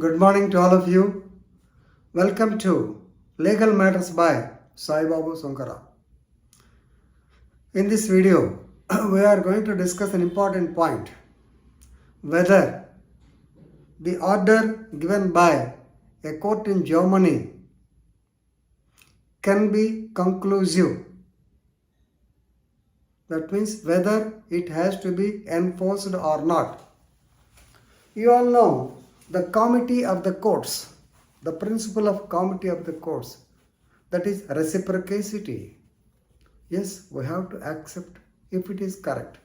Good morning to all of you. Welcome to Legal Matters by Sai Babu Sankara. In this video, we are going to discuss an important point, whether the order given by a court in Germany can be conclusive. That means whether it has to be enforced or not. You all know the comity of the courts, the principle of comity of the courts, that is reciprocity. Yes, we have to accept if it is correct.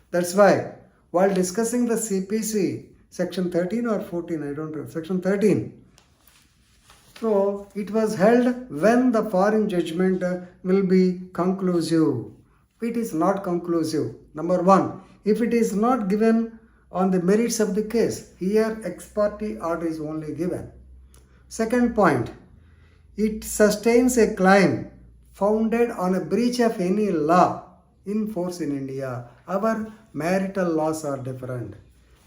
That's why while discussing the CPC, section 13 or 14, I don't know, section 13, so it was held when the foreign judgment will be conclusive. It is not conclusive. Number one, if it is not given on the merits of the case, here ex parte order is only given. Second point, it sustains a claim founded on a breach of any law in force in India. Our marital laws are different.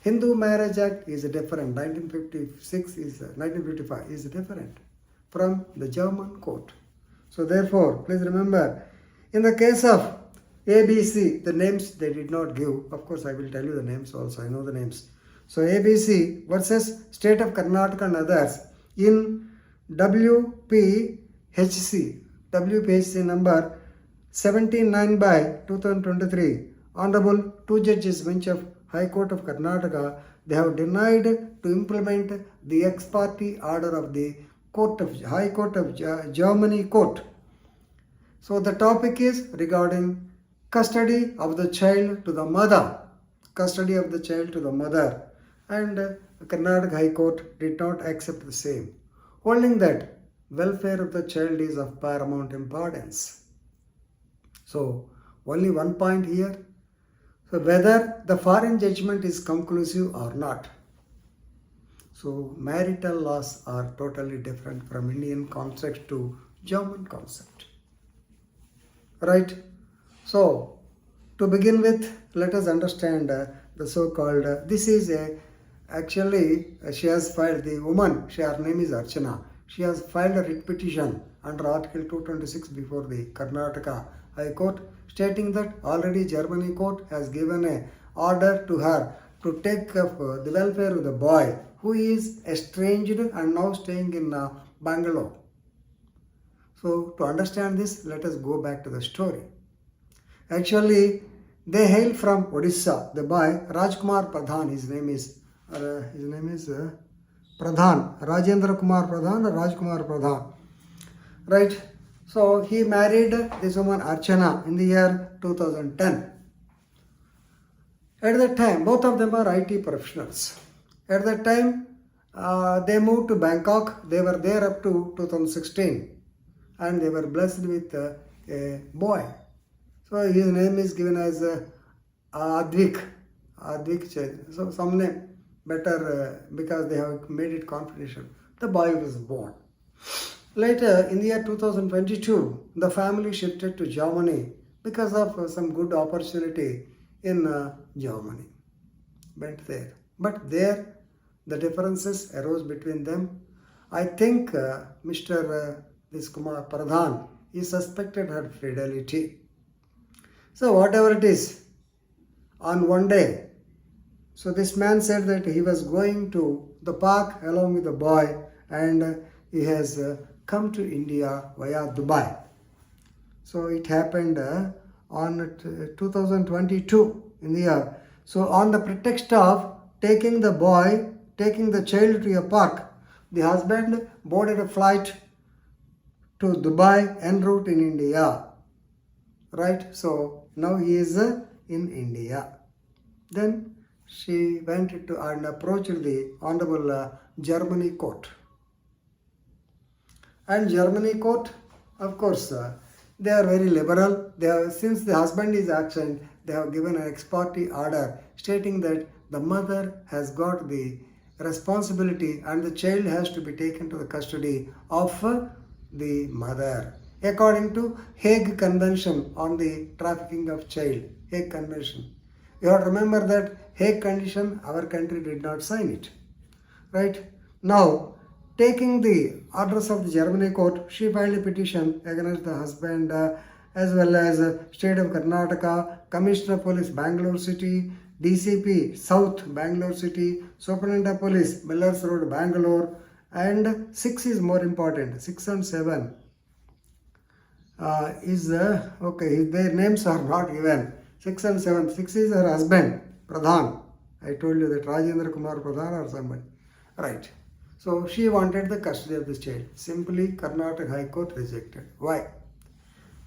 Hindu Marriage Act is different. 1955 is different from the German court. So therefore, please remember, in the case of ABC, the names they did not give. Of course, I will tell you the names also. I know the names. So ABC versus State of Karnataka and others in WPHC number 79/2023. Honorable two judges bench of High Court of Karnataka, they have denied to implement the ex parte order of the High Court of Germany court. So the topic is regarding custody of the child to the mother. Custody of the child to the mother. And Karnataka High Court did not accept the same, holding that welfare of the child is of paramount importance. So only one point here. So whether the foreign judgment is conclusive or not. So marital laws are totally different from Indian concept to German concept. Right? So, to begin with, let us understand the so-called, this is she has filed, the woman, her name is Archana. She has filed a writ petition under Article 226 before the Karnataka High Court, stating that already Germany court has given an order to her to take up the welfare of the boy who is estranged and now staying in Bangalore. So, to understand this, let us go back to the story. Actually, they hail from Odisha. The boy, Rajkumar Pradhan, his name is Pradhan, Rajendra Kumar Pradhan or Rajkumar Pradhan. Right? So, he married this woman Archana in the year 2010. At that time, both of them are IT professionals. At that time, they moved to Bangkok. They were there up to 2016. And they were blessed with a boy. So his name is given as Advik Chaudhary. So some name better because they have made it confidential. The boy was born. Later in the year 2022, the family shifted to Germany because of some good opportunity in Germany. Went there. But there the differences arose between them. I think Mr. This Kumar Pradhan, he suspected her fidelity. So whatever it is, on one day, so this man said that he was going to the park along with the boy and he has come to India via Dubai. So it happened on 2022 in the year. So on the pretext of taking the child to a park, the husband boarded a flight to Dubai en route in India. Right? So now he is in India. Then she went to and approached the Honorable Germany court. And Germany court, of course, they are very liberal. Since the husband is absent, they have given an ex parte order stating that the mother has got the responsibility and the child has to be taken to the custody of the mother. According to Hague Convention on the Trafficking of Child, Hague Convention. You have to remember that Hague Convention, our country did not sign it. Right? Now, taking the orders of the Germany court, she filed a petition against the husband as well as State of Karnataka, Commissioner of Police Bangalore City, DCP South Bangalore City, Superintendent of Police Millers Road Bangalore, and 6 is more important. 6 and 7 is okay. Their names are not given. 6 and 7. 6 is her husband Pradhan. I told you that Rajendra Kumar Pradhan or somebody. Right. So she wanted the custody of this child. Simply Karnataka High Court rejected. Why?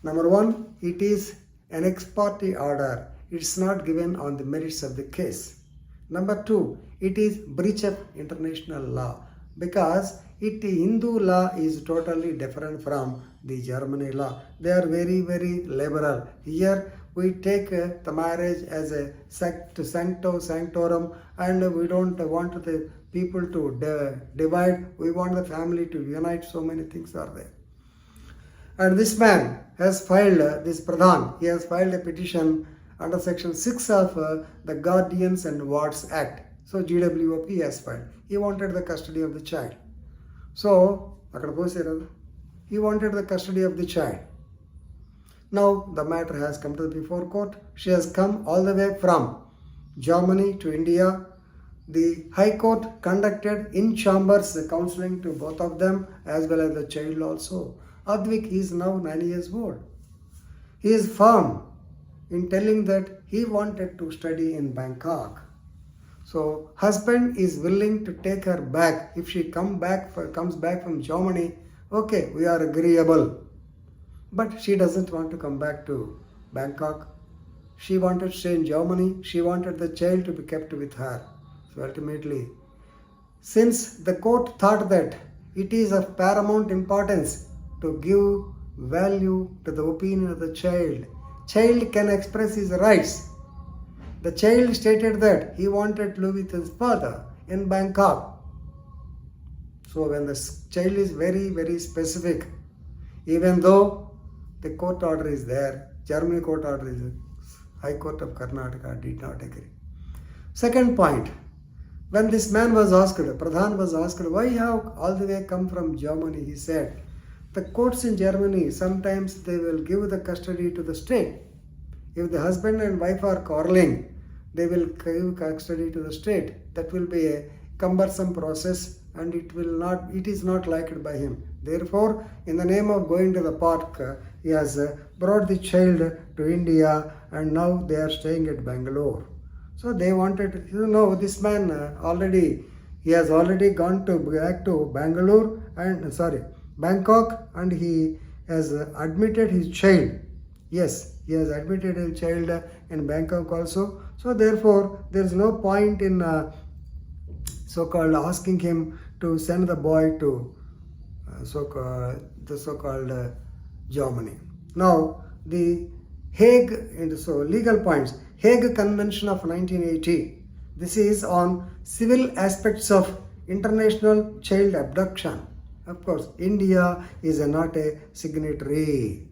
Number one, it is an ex parte order. It's not given on the merits of the case. Number two, it is breach of international law because Hindu law is totally different from the Germany law. They are very, very liberal. Here we take the marriage as a sanctorum, and we don't want the people to divide. We want the family to unite. So many things are there. And this man has filed, this Pradhan, he has filed a petition under section 6 of the Guardians and Wards Act. So GWOP has filed. He wanted the custody of the child. So, he wanted the custody of the child. Now the matter has come to the before court. She has come all the way from Germany to India. The High Court conducted in chambers counseling to both of them as well as the child also. Advik is now 9 years old. He is firm in telling that he wanted to study in Bangkok. So husband is willing to take her back. If she comes back from Germany, okay, we are agreeable. But she doesn't want to come back to Bangkok. She wanted to stay in Germany. She wanted the child to be kept with her. So ultimately, since the court thought that it is of paramount importance to give value to the opinion of the child can express his rights. The child stated that he wanted to live with his father in Bangkok. So when the child is very, very specific, even though the court order is there, Germany court order is there, High Court of Karnataka did not agree. Second point, when this man was asked, Pradhan was asked, why you have all the way come from Germany, he said, the courts in Germany, sometimes they will give the custody to the state. If the husband and wife are quarreling, they will give custody to the state. That will be a cumbersome process and it is not liked by him. Therefore, in the name of going to the park, he has brought the child to India and now they are staying at Bangalore. So they wanted, this man he has already gone back to Bangkok, and he has admitted his child. Yes, he has admitted his child in Bangkok also. So therefore, there is no point in so-called asking him to send the boy to so-called Germany. Now, the Hague, legal points. Hague Convention of 1980. This is on civil aspects of international child abduction. Of course, India is not a signatory.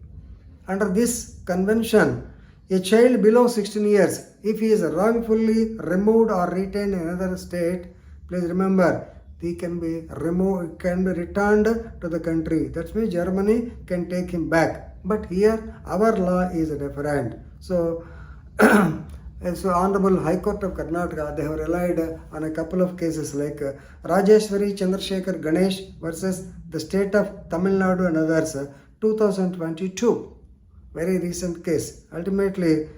Under this convention, a child below 16 years, if he is wrongfully removed or retained in another state, please remember, he can be removed, can be returned to the country. That means Germany can take him back. But here, our law is different. So, Honorable High Court of Karnataka, they have relied on a couple of cases like Rajeshwari Chandrasekhar Ganesh versus the state of Tamil Nadu and others, 2022. Very recent case. Ultimately,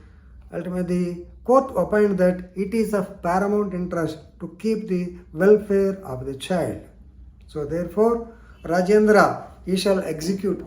the court opined that it is of paramount interest to keep the welfare of the child. So therefore, Rajendra, he shall execute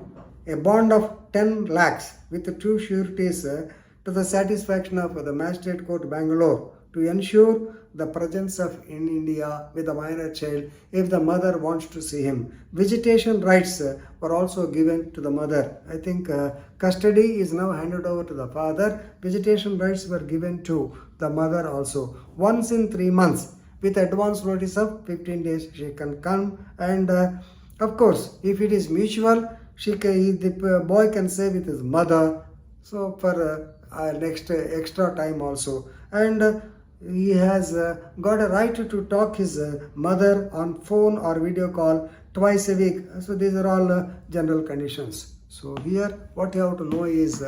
a bond of 10 lakhs with 2 sureties to the satisfaction of the Magistrate Court Bangalore to ensure the presence of in India with a minor child if the mother wants to see him. Visitation rights were also given to the mother. I think custody is now handed over to the father. Visitation rights were given to the mother also. Once in 3 months with advance notice of 15 days she can come, and of course if it is mutual, the boy can stay with his mother. So for next extra time also. And he has got a right to talk his mother on phone or video call twice a week. So these are all general conditions. So here what you have to know is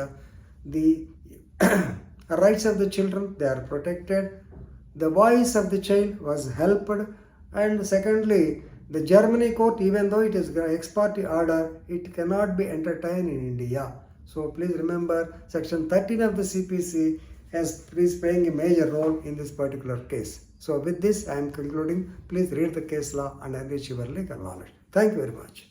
the rights of the children, they are protected. The voice of the child was helped. And secondly, the Germany court, even though it is ex parte order, it cannot be entertained in India. So please remember, section 13 of the CPC is playing a major role in this particular case. So with this, I am concluding. Please read the case law and enrich your legal knowledge. Thank you very much.